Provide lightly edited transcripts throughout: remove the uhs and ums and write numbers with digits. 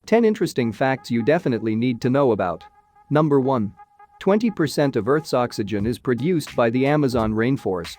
10 interesting facts you definitely need to know about. Number 1. 20% of Earth's oxygen is produced by the Amazon rainforest.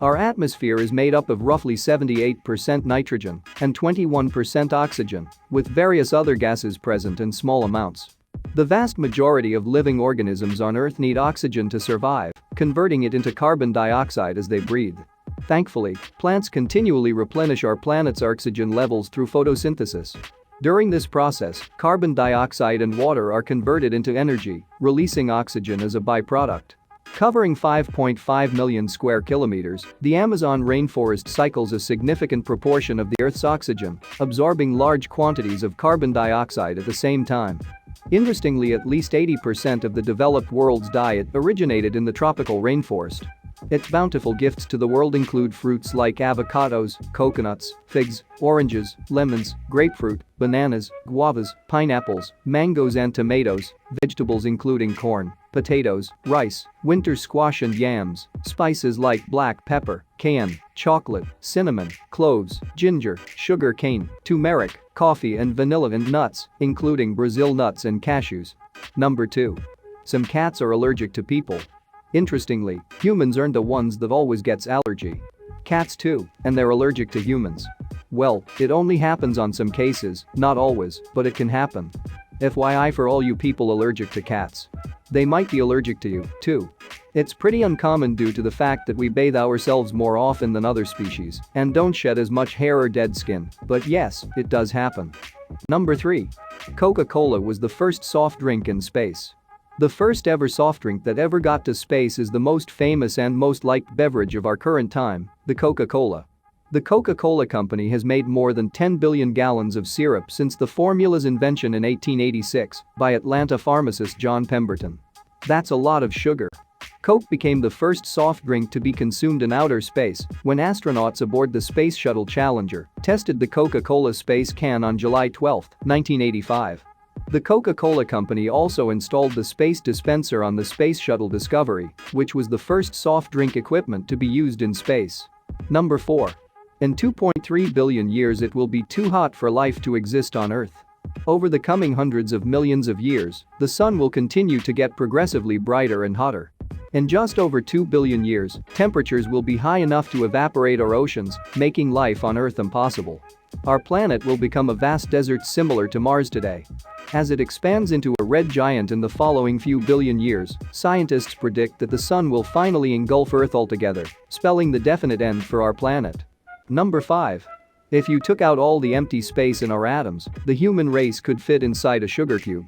Our atmosphere is made up of roughly 78% nitrogen and 21% oxygen, with various other gases present in small amounts. The vast majority of living organisms on Earth need oxygen to survive, converting it into carbon dioxide as they breathe. Thankfully, plants continually replenish our planet's oxygen levels through photosynthesis. During this process, carbon dioxide and water are converted into energy, releasing oxygen as a byproduct. Covering 5.5 million square kilometers, the Amazon rainforest cycles a significant proportion of the Earth's oxygen, absorbing large quantities of carbon dioxide at the same time. Interestingly, at least 80% of the developed world's diet originated in the tropical rainforest. Its bountiful gifts to the world include fruits like avocados, coconuts, figs, oranges, lemons, grapefruit, bananas, guavas, pineapples, mangoes and tomatoes, vegetables including corn, potatoes, rice, winter squash and yams, spices like black pepper, cayenne, chocolate, cinnamon, cloves, ginger, sugar cane, turmeric, coffee and vanilla and nuts, including Brazil nuts and cashews. Number 2. Some cats are allergic to people. Interestingly, humans aren't the ones that always gets allergy. Cats too, and they're allergic to humans. Well, it only happens on some cases, not always, but it can happen. FYI for all you people allergic to cats. They might be allergic to you, too. It's pretty uncommon due to the fact that we bathe ourselves more often than other species and don't shed as much hair or dead skin, but yes, it does happen. Number 3. Coca-Cola was the first soft drink in space. The first ever soft drink that ever got to space is the most famous and most liked beverage of our current time, the Coca-Cola. The Coca-Cola Company has made more than 10 billion gallons of syrup since the formula's invention in 1886 by Atlanta pharmacist John Pemberton. That's a lot of sugar. Coke became the first soft drink to be consumed in outer space when astronauts aboard the Space Shuttle Challenger tested the Coca-Cola space can on July 12, 1985. The Coca-Cola Company also installed the space dispenser on the Space Shuttle Discovery, which was the first soft drink equipment to be used in space. Number 4. In 2.3 billion years it will be too hot for life to exist on Earth. Over the coming hundreds of millions of years, the sun will continue to get progressively brighter and hotter. In just over 2 billion years, temperatures will be high enough to evaporate our oceans, making life on Earth impossible. Our planet will become a vast desert similar to Mars today. As it expands into a red giant in the following few billion years, scientists predict that the sun will finally engulf Earth altogether, spelling the definite end for our planet. Number 5. If you took out all the empty space in our atoms, the human race could fit inside a sugar cube.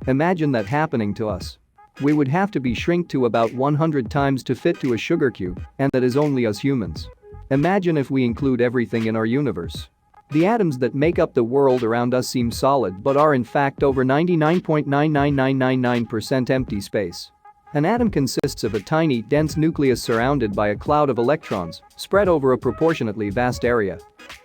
Imagine that happening to us. We would have to be shrunk to about 100 times to fit to a sugar cube, and that is only us humans. Imagine if we include everything in our universe. The atoms that make up the world around us seem solid but are in fact over 99.99999% empty space. An atom consists of a tiny, dense nucleus surrounded by a cloud of electrons spread over a proportionately vast area.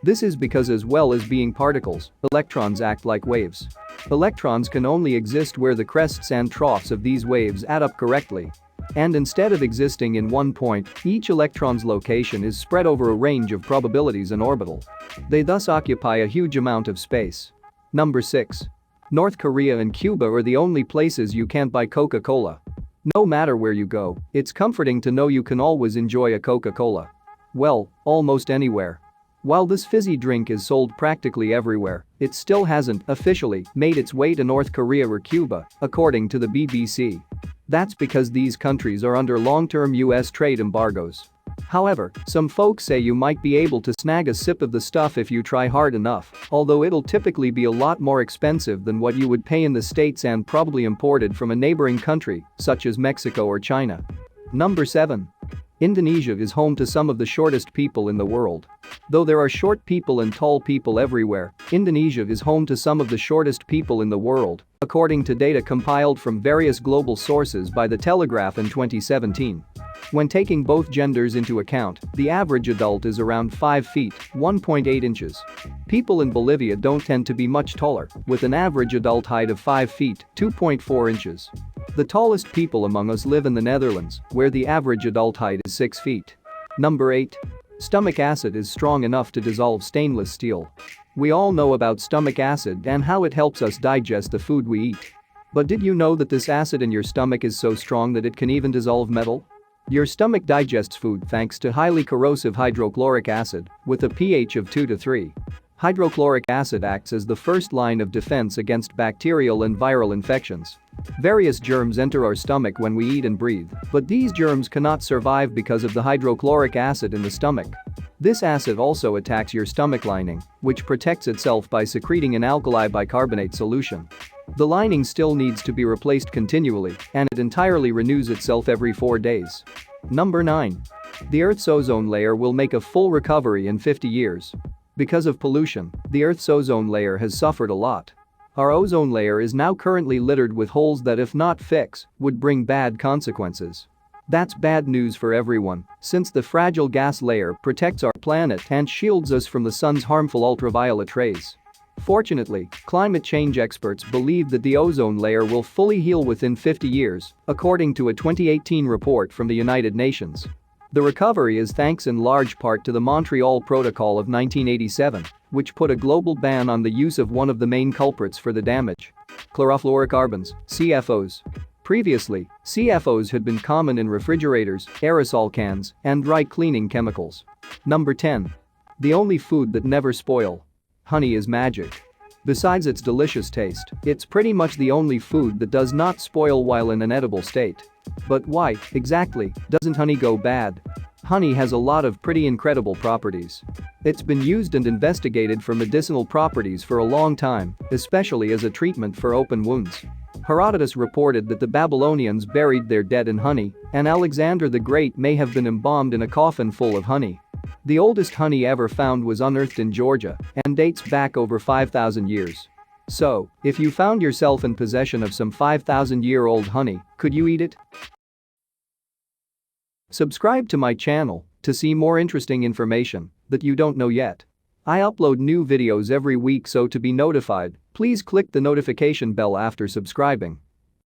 This is because as well as being particles, electrons act like waves. Electrons can only exist where the crests and troughs of these waves add up correctly. And instead of existing in one point, each electron's location is spread over a range of probabilities and orbital. They thus occupy a huge amount of space. Number 6. North Korea and Cuba are the only places you can't buy Coca-Cola. No matter where you go, it's comforting to know you can always enjoy a Coca-Cola. Well, almost anywhere. While this fizzy drink is sold practically everywhere, it still hasn't officially made its way to North Korea or Cuba, according to the BBC. That's because these countries are under long-term US trade embargoes. However, some folks say you might be able to snag a sip of the stuff if you try hard enough, although it'll typically be a lot more expensive than what you would pay in the States and probably imported from a neighboring country, such as Mexico or China. Number 7. Indonesia is home to some of the shortest people in the world. Though there are short people and tall people everywhere, Indonesia is home to some of the shortest people in the world, according to data compiled from various global sources by The Telegraph in 2017. When taking both genders into account, the average adult is around 5 feet, 1.8 inches. People in Bolivia don't tend to be much taller, with an average adult height of 5 feet, 2.4 inches. The tallest people among us live in the Netherlands, where the average adult height is 6 feet. Number 8. Stomach acid is strong enough to dissolve stainless steel. We all know about stomach acid and how it helps us digest the food we eat. But did you know that this acid in your stomach is so strong that it can even dissolve metal? Your stomach digests food thanks to highly corrosive hydrochloric acid with a pH of 2 to 3. Hydrochloric acid acts as the first line of defense against bacterial and viral infections. Various germs enter our stomach when we eat and breathe, but these germs cannot survive because of the hydrochloric acid in the stomach. This acid also attacks your stomach lining, which protects itself by secreting an alkali bicarbonate solution. The lining still needs to be replaced continually, and it entirely renews itself every 4 days. Number 9. The Earth's ozone layer will make a full recovery in 50 years. Because of pollution, the Earth's ozone layer has suffered a lot. Our ozone layer is now currently littered with holes that, if not fixed, would bring bad consequences. That's bad news for everyone, since the fragile gas layer protects our planet and shields us from the sun's harmful ultraviolet rays. Fortunately, climate change experts believe that the ozone layer will fully heal within 50 years, according to a 2018 report from the United Nations. The recovery is thanks in large part to the Montreal Protocol of 1987, which put a global ban on the use of one of the main culprits for the damage: chlorofluorocarbons, CFOs. Previously, CFOs had been common in refrigerators, aerosol cans, and dry cleaning chemicals. Number 10. The only food that never spoils. Honey is magic. Besides its delicious taste, it's pretty much the only food that does not spoil while in an edible state. But why, exactly, doesn't honey go bad? Honey has a lot of pretty incredible properties. It's been used and investigated for medicinal properties for a long time, especially as a treatment for open wounds. Herodotus reported that the Babylonians buried their dead in honey, and Alexander the Great may have been embalmed in a coffin full of honey. The oldest honey ever found was unearthed in Georgia and dates back over 5,000 years. So, if you found yourself in possession of some 5,000-year-old honey, could you eat it? Subscribe to my channel to see more interesting information that you don't know yet. I upload new videos every week, so to be notified, please click the notification bell after subscribing.